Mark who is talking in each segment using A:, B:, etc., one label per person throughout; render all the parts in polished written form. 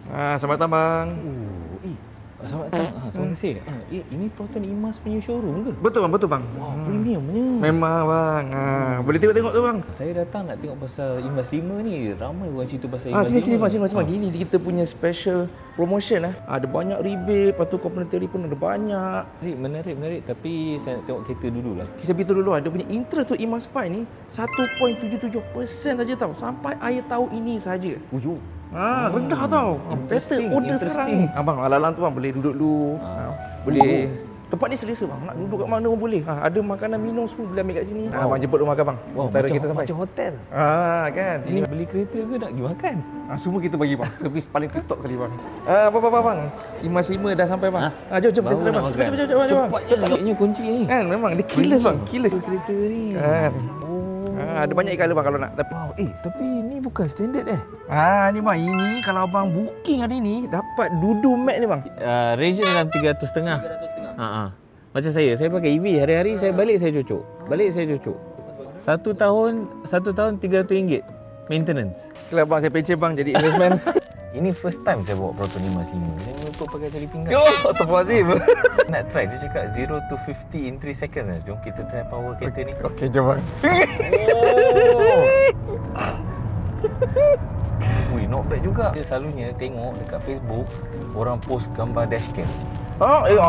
A: Selamat datang bang.
B: Selamat datang. Terima kasih. Ini Proton Imas punya showroom ke?
A: Betul bang, betul bang.
B: Wah, premiumnya.
A: Memang bang. Boleh tengok-tengok tu bang.
B: Saya datang nak tengok pasal Imas 5 ni. Ramai orang cerita pasal Imas 5.
A: Sini bang. Gini kita punya special promotion lah. Ada banyak rebate, lepas tu complimentary pun ada banyak.
B: Menarik. Tapi saya nak tengok kereta dululah.
A: Kita beritahu dulu, ada punya interest tu Imas 5 ni 1.77% saja tau. Sampai akhir tahun ini saja. Rendah tau. Better order sekarang ni. Abang, alang-alang tu bang boleh duduk dulu. Boleh. Tempat ni selesa bang. Nak duduk kat mana pun boleh. Ada makanan minum semua boleh ambil kat sini. Abang jemput rumah abang. Antara kita sampai.
B: Macam hotel.
A: Kan.
B: Ini beli kereta ke nak pergi makan?
A: Semua kita bagi bang. Servis paling TikTok kali bang. Bang. Imas 5 dah sampai bang. Jom kita sedar bang. Cepat.
B: Cepatnya kunci ni.
A: Kan memang dia killers bang. Killers
B: kereta ni.
A: Kan. Ada banyak color bang kalau nak.
B: Wow, tapi ni bukan standard
A: Ni bang, ini kalau abang booking hari ni dapat dudu mat ni bang.
B: Range dalam 300.5. Macam saya pakai EV. Hari-hari saya balik saya cucuk. Satu tahun RM300 maintenance.
A: Kalau abang saya pencet bang jadi investment.
B: Ini first time saya bawa Proton Imas 5. Saya lupa pakai tali pinggang.
A: Astagfirullahaladzim.
B: Nak try, dia cakap 0 to 50 in 3 seconds. Jom kita try power kereta ni.
A: Okey, jom bang.
B: Not bad juga. Dia selalunya tengok dekat Facebook orang post gambar dashcam.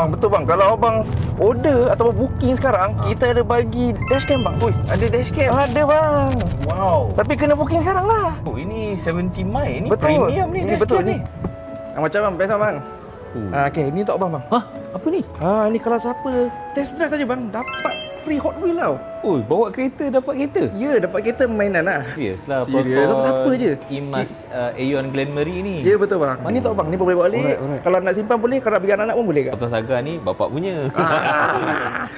A: Betul bang. Kalau abang order atau booking sekarang, kita ada bagi dashcam bang.
B: Ada dashcam?
A: Ada bang.
B: Wow.
A: Tapi kena booking sekarang lah.
B: Ini 70 mi ni.
A: Betul.
B: Premium ni dashcam ni.
A: Macam bang, biasa bang. Okey, ni untuk abang bang.
B: Apa ni?
A: Ni kalau siapa test drive saja bang, dapat free Hot Wheel tau.
B: Bawa kereta dapat kereta?
A: Ya, dapat kereta mainan lah.
B: Serius lah.
A: Siapa je?
B: Imas Aeon Glenmary ni.
A: Ya, betul bang. Ni tak bang, ni boleh balik. Alright. Kalau nak simpan boleh, kalau nak bagi anak-anak pun boleh ke?
B: Proton Saga ni bapak punya.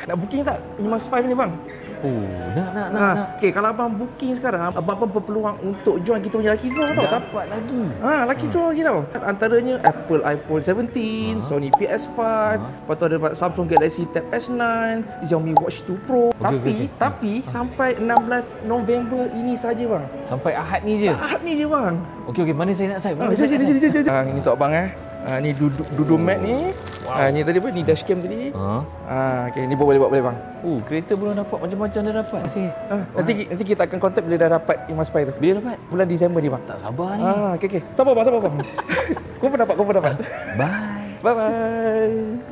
A: Nak booking tak Imas 5 ni bang?
B: Nak.
A: Okey, kalau abang booking sekarang, abang pun berpeluang untuk join kita punya lucky draw tau.
B: Dapat lagi.
A: Lucky draw lagi tau. Antaranya Apple iPhone 17, Sony PS5, lepas tu ada Samsung Galaxy Tab S9, Xiaomi Watch 2 Pro. Tapi sampai 16 November ini saja bang.
B: Sampai Ahad ni je.
A: Bang.
B: Okey, mana saya nak sign?
A: Sini. Ini untuk abang ni duduk mat ni. Ni tadi apa? Ni dashcam tadi. Okey, ni boleh buat boleh bang.
B: Kereta belum dapat, macam-macam dah dapat.
A: Nanti kita akan contact bila dah dapat Imas 5 tu.
B: Bila dapat?
A: Bulan Disember ni bang.
B: Tak sabar ni.
A: Okey. Sabar bang. Kau pun dapat.
B: Bye.
A: Bye.